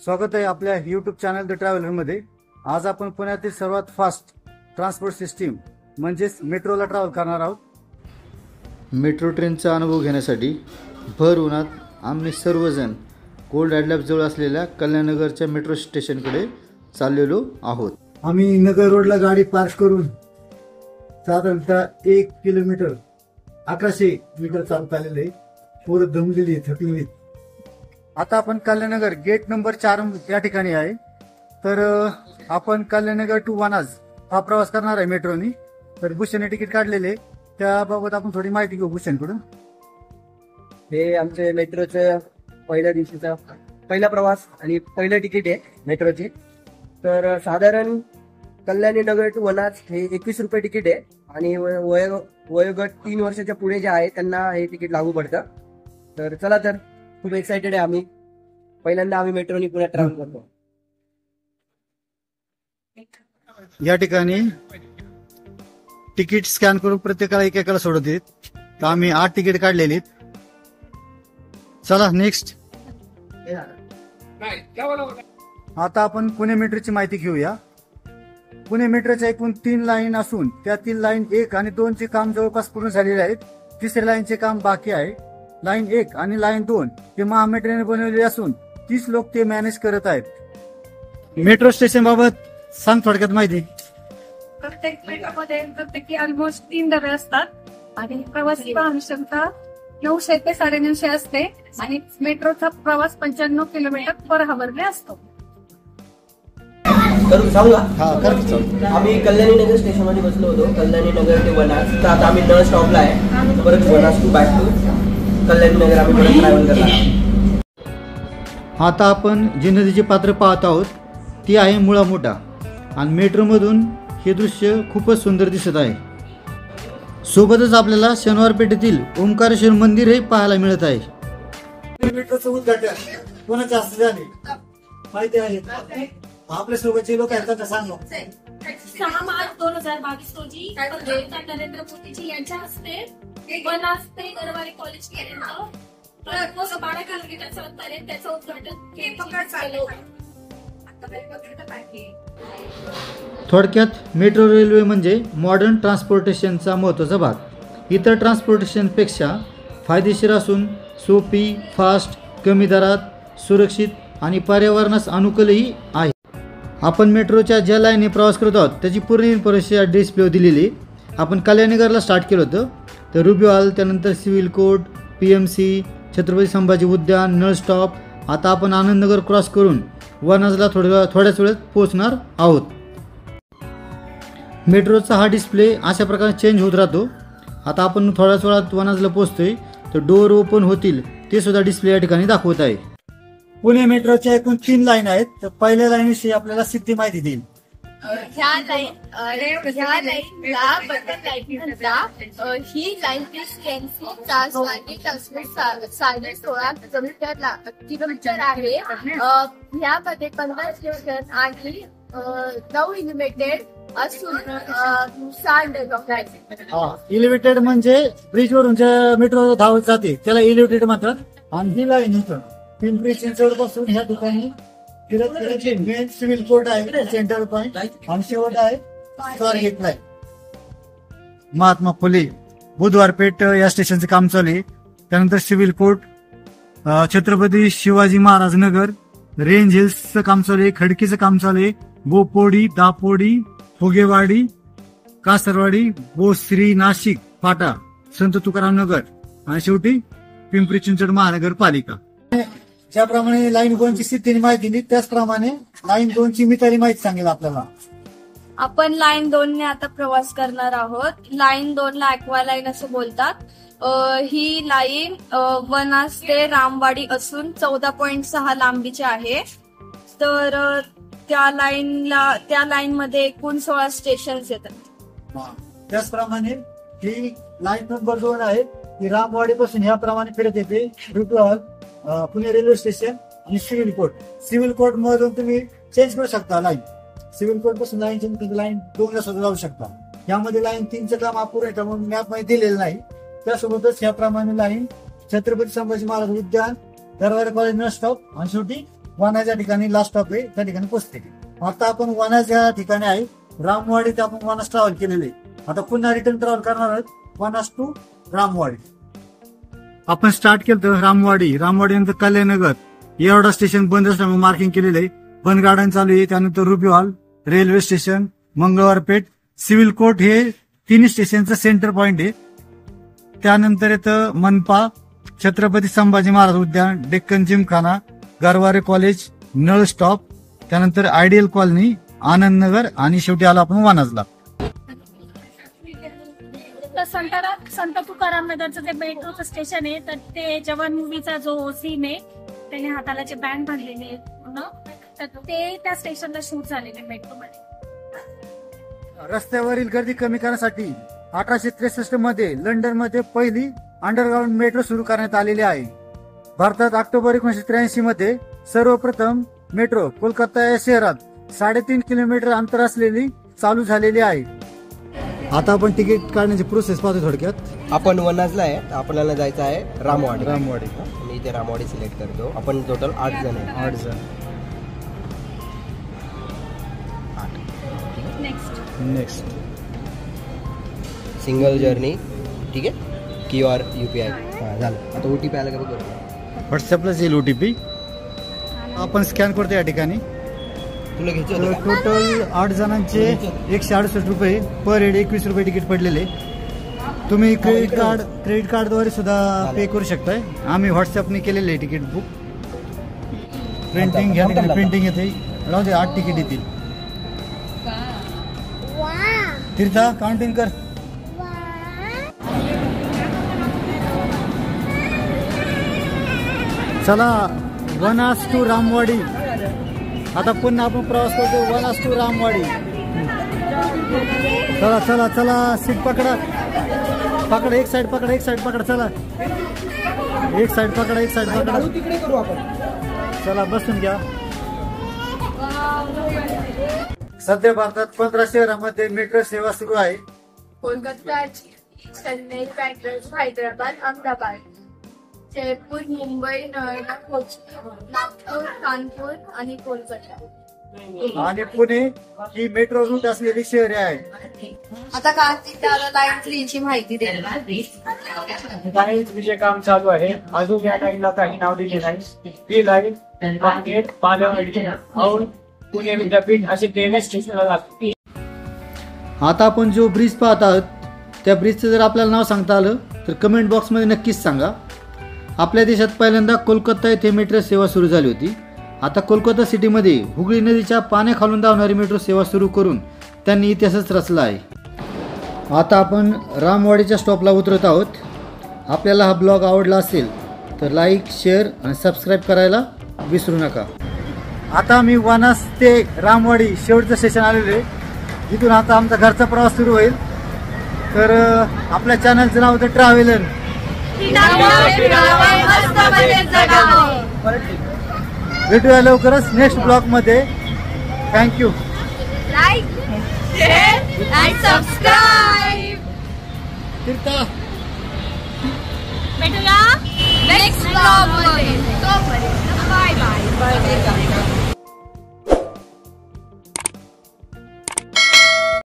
स्वागत आहे आपल्या यूट्यूब चॅनल द ट्रॅव्हलर मध्ये। आज आपण पुण्यातील सर्वात फास्ट ट्रान्सपोर्ट सिस्टीम म्हणजेच मेट्रोला ट्रॅव्हल करणार आहोत। मेट्रो ट्रेनचा अनुभव घेण्यासाठी भर उन्हात आम्ही सर्वजण गोल्ड ॲडलॅब जवळ असलेल्या कल्याणनगरच्या मेट्रो स्टेशनकडे चाललेलो आहोत। आम्ही नगर रोडला गाडी पार्क करून साधारणतः 1 किलोमीटर 1100 मीटर चालत आलेले, पूर्ण दमलेली थकलेली। आता आपण कल्याणनगर गेट नंबर 4 या ठिकाणी आहे। तर आपण कल्याणनगर टू वनाज हा प्रवास करणार आहे मेट्रोनी। तर भूषणने तिकीट काढलेले, त्याबाबत आपण थोडी माहिती घेऊ भूषणकडून। हे आमचे मेट्रोचं पहिल्या दिवशीचा पहिला प्रवास आणि पहिलं तिकीट आहे मेट्रोचे। तर साधारण कल्याणी नगर टू वनाज हे 21 रुपये तिकीट आहे आणि वयोगट 3 वर्षाच्या पुढे जे आहे त्यांना हे तिकीट लागू पडतं। तर चला, तर खूप एक्साइटेड आहे आम्ही। पहिल्यांदा आम्ही मेट्रोनी पुण्यात ट्रॅव्हल करतो। या ठिकाणी तिकीट स्कॅन करून प्रत्येकाला एकेकाला सोडत आहेत। तर आम्ही 8 तिकीट काढलेली। चला नेक्स्ट। आता आपण पुणे मेट्रोची माहिती घेऊया। पुणे मेट्रोच्या एकूण 3 लाईन असून त्यातील लाईन 1 आणि 2 चे काम जवळपास पूर्ण झालेले आहेत। तिसऱ्या लाईनचे काम बाकी आहे। लाईन 1 आणि लाईन 2 हे महामेट्रोने बनवलेले असून 30 लोक ते मॅनेज करत आहेत। मेट्रो स्टेशन बाबत सांग थोडक्यात माहिती। प्रत्येक मेट्रोमध्ये प्रत्येकी ऑलमोस्ट 3 डबे असतात आणि प्रवासी क्षमता 900 ते 950 असते आणि मेट्रोचा प्रवास 95 किलोमीटर पर हवरने असतो। करू सांगू का? आम्ही कल्याणी नगर स्टेशन मध्ये बसलो होतो, कल्याणी नगर ते वनाज। तर आता आम्ही न स्टॉपला आहे, परत Vanaz to back to Kalyani Nagar आम्ही परत ट्रॅव्हल करणार आहोत। आता आपण जी नदीची पात्र पाहत आहोत ती आहे मुळा मोठा आणि मेट्रोमधून हे दृश्य खूपच सुंदर दिसत आहे। सोबतच आपल्याला शनिवार पेठेतील ओंकारेश्वर मंदिर हे पाहायला मिळत आहे। मेट्रोचं उद्घाटन कोणाच्या हस्ते झाले माहिती आहे? आपल्या सोबतचे लोक आहेत का सांगा। 6 मार्च 2022 रोजी पंतप्रधान नरेंद्र मोदीजी यांच्या हस्ते वनाज ते गरवारे कॉलेज पर्यंत 12 किलोमीटर पर्यंत त्याचं उद्घाटन केलं। थोडक्यात मेट्रो रेल्वे म्हणजे मॉडर्न ट्रान्सपोर्टेशनचा महत्त्वाचा भाग। इतर ट्रान्सपोर्टेशनपेक्षा फायदेशीर असून सोपी, फास्ट, कमी दरात, सुरक्षित आणि पर्यावरणास अनुकूलही आहे। आपण मेट्रोच्या ज्या लाईनने प्रवास करत आहोत त्याची पूर्ण परिस्थिती डिस्प्ले दिलेली। आपण कल्याणनगरला स्टार्ट केलं होतं, तर रुबी हॉल, त्यानंतर civil court, PMC, Chhatrapati Sambhaji उद्यान, नळ स्टॉप। आता आपण आनंदनगर क्रॉस करून वनाजला थोड्याच वेळात पोहोचणार आहोत। मेट्रोचा हा डिस्प्ले अशा प्रकारे चेंज होत राहतो। आता आपण थोड्याच वेळात वनाजला पोहोचतोय, तर डोअर ओपन होतील ते सुद्धा डिस्प्ले या ठिकाणी दाखवत आहे। पुणे मेट्रोच्या एकूण 3 लाईन आहेत। तर पहिल्या लाईनविषयी आपल्याला सिद्धी माहिती देईल। ह्या लाईनला बटन लाईन म्हणतात। ही लाईन साडे 16 किलोमीटर आहे। ह्यामध्ये 15 स्टेशन आणि 9 इलिव्हेटेड असून 6 अंडरग्राउंड आहे। इलिव्हेटेड म्हणजे ब्रिज वरून मेट्रो धावत जाते त्याला इलिव्हेटेड म्हणतात। आणि ही लाईन इथं पिंपरी चिंचवड पासून ह्या ठिकाणी मेन सिव्हिल कोर्ट आहे, सेंटर पॉइंट, आणि शेवट आहे स्वारगेट लाईन। महात्मा फुले बुधवार पेठ या स्टेशनचं काम चालू आहे। त्यानंतर सिव्हिल कोर्ट, छत्रपती शिवाजी महाराज नगर, रेंज हिल्सचं काम चालू आहे, खडकीचं काम चालू आहे, बोपोडी, दापोडी, फुगेवाडी, कासरवाडी, बोश्री, नाशिक फाटा, संत तुकाराम नगर आणि शेवटी पिंपरी चिंचवड महानगरपालिका। ज्याप्रमाणे लाईन 2 ची स्थितीने माहिती दिली त्याचप्रमाणे लाईन 2 ची मिताली माहिती सांगेल आपल्याला। आपण लाईन 2 ने आता प्रवास करणार आहोत। लाईन 2 ला ऍक्वा लाईन असं बोलतात। ही लाईन वनाज ते रामवाडी असून 14.6 लांबीची आहे। तर त्या लाईन मध्ये एकूण 16 स्टेशन्स येतात। त्याचप्रमाणे ही लाईन नंबर 2 आहे, ती रामवाडी पासून ह्याप्रमाणे फिरत येते। Ruby hall, Pune railway station आणि सिव्हिल कोर्ट। सिव्हिल कोर्ट मधून तुम्ही चेंज करू शकता लाईन। सिव्हिल कोर्ट पासून लाईन चेंज करून लाईन 2 ला सुद्धा जाऊ शकता। यामध्ये लाईन 3 चं काम अपुरं आहे म्हणून मॅप मध्ये दिलेलं नाही। त्यासोबतच ह्याप्रमाणे लाईन छत्रपती संभाजी महाराज उद्यान, दरवारे कॉलेज, नळ स्टॉप आणि शेवटी वनाच्या ठिकाणी लास्ट स्टॉप आहे त्या ठिकाणी पोहोचते. आता आपण वनाच्या ठिकाणी आहे, रामवाडी ते आपण वनास ट्रॅव्हल केलेले. आता पुन्हा रिटर्न ट्रॅव्हल करणार आहोत वनास टू रामवाडी. आपण स्टार्ट केलं रामवाडी नंतर कल्याणनगर एवढा स्टेशन बंद असल्यामुळे मार्किंग केलेलं आहे. बंद गार्डन चालू आहे, त्यानंतर Ruby Hall, railway station, Mangalwarpeth, civil court हे तिन्ही स्टेशनचं सेंटर पॉइंट आहे. त्यानंतर येतं मनपा, छत्रपती संभाजी महाराज उद्यान, डेक्कन जिमखाना, गरवारे कॉलेज, नळ स्टॉप, त्यानंतर आयडियल कॉलनी, आनंद नगर आणि शेवटी आला आपण वानाजला. संत तुकाराम नगरचं जे मेट्रोचं स्टेशन आहे तर ते जवान मूवीचा जो सीन आहे त्याने हाताला जे बँड बांधलेले आहे पूर्ण, तर ते त्या स्टेशनला शूट झालेले मेट्रो मध्ये. रस्त्यावरील गर्दी कमी करण्यासाठी 1863 मध्ये लंडन मध्ये पहिली अंडरग्राउंड मेट्रो सुरू करण्यात आलेली आहे. भारतात ऑक्टोबर 1983 मध्ये सर्वप्रथम मेट्रो कोलकाता या शहरात 3.5 किलोमीटर अंतर असलेली चालू झालेली आहे. आता आपण तिकीट काढण्याची प्रोसेस पाहतो थोडक्यात. आपण वनाजला आहे, आपल्याला जायचं आहे रामवाडी. रामवाडी मी इथे रामवाडी सिलेक्ट करतो. आपण टोटल 8 जण आहे. 8 जण. नेक्स्ट सिंगल जर्नी, ठीक आहे, QR UPI झालं. आता OTP आला का बघू. व्हॉट्सअपलाच येईल OTP. आपण स्कॅन करतो या ठिकाणी. तुला घ्यायचं टोटल 8 जणांचे 168 रुपये पर हेड, 21 रुपये तिकीट पडलेले. तुम्ही क्रेडिट कार्डद्वारे सुद्धा पे करू शकताय. आम्ही व्हॉट्सअपने केलेले तिकीट बुक. प्रिंटिंग घ्या, प्रिंटिंग येते. राहू दे, 8 तिकीट येतील. तीर्था काउंटिंग कर. चला वनास टू रामवाडी. आता पुन्हा आपण प्रवास करतो वनास टू रामवाडी. चला चला चला, सीट पकडा. एक साइड पकडा, चला एक साइड पकडा. तिकडे करू आपण. चला बसून घ्या. सध्या भारतात 15 शहरांमध्ये मेट्रो सेवा सुरू आहे. कोलकाता, चेन्नई, बँगलोर, हैदराबाद, अहमदाबाद, जयपूर, मुंबई, नोएडा, कोचीन, नागपूर, कानपूर आणि कोलकाता आणि पुणे ही मेट्रो रूट असलेली शहरे आहे. आता कार्तिक लाईन 3 ची माहिती देणार. काहीच विषय काम चालू आहे. अजून या लाईनला काही नाव दिले नाही. ती लाईन मार्केट, बालेवाडी और पुणे विद्यापीठ असे 23 स्टेशनला लागते. आता आपण जो ब्रिज पाहत आहोत त्या ब्रिजचं जर आपल्याला नाव सांगता आलं तर कमेंट बॉक्समध्ये नक्कीच सांगा. आपल्या देशात पहिल्यांदा कोलकाता येथे मेट्रो सेवा सुरू झाली होती. आता कोलकाता सिटीमध्ये हुगळी नदीच्या पाण्याखालून धावणारी मेट्रो सेवा सुरू करून त्यांनी इतिहासच रचला आहे. आता आपण रामवाडीच्या स्टॉपला उतरत आहोत. आपल्याला हा ब्लॉग आवडला असेल तर लाईक, शेअर आणि सबस्क्राईब करायला विसरू नका. आता मी वनास ते रामवाडी शेवटचं स्टेशन आलेलो आहे. इथून आता आमचा घरचा प्रवास सुरू होईल. तर आपल्या चॅनलचं नाव होतं ट्रॅव्हलर. भेटूया लवकरच नेक्स्ट ब्लॉग मध्ये. थँक्यू. लाईक, शेअर आणि सबस्क्राईब.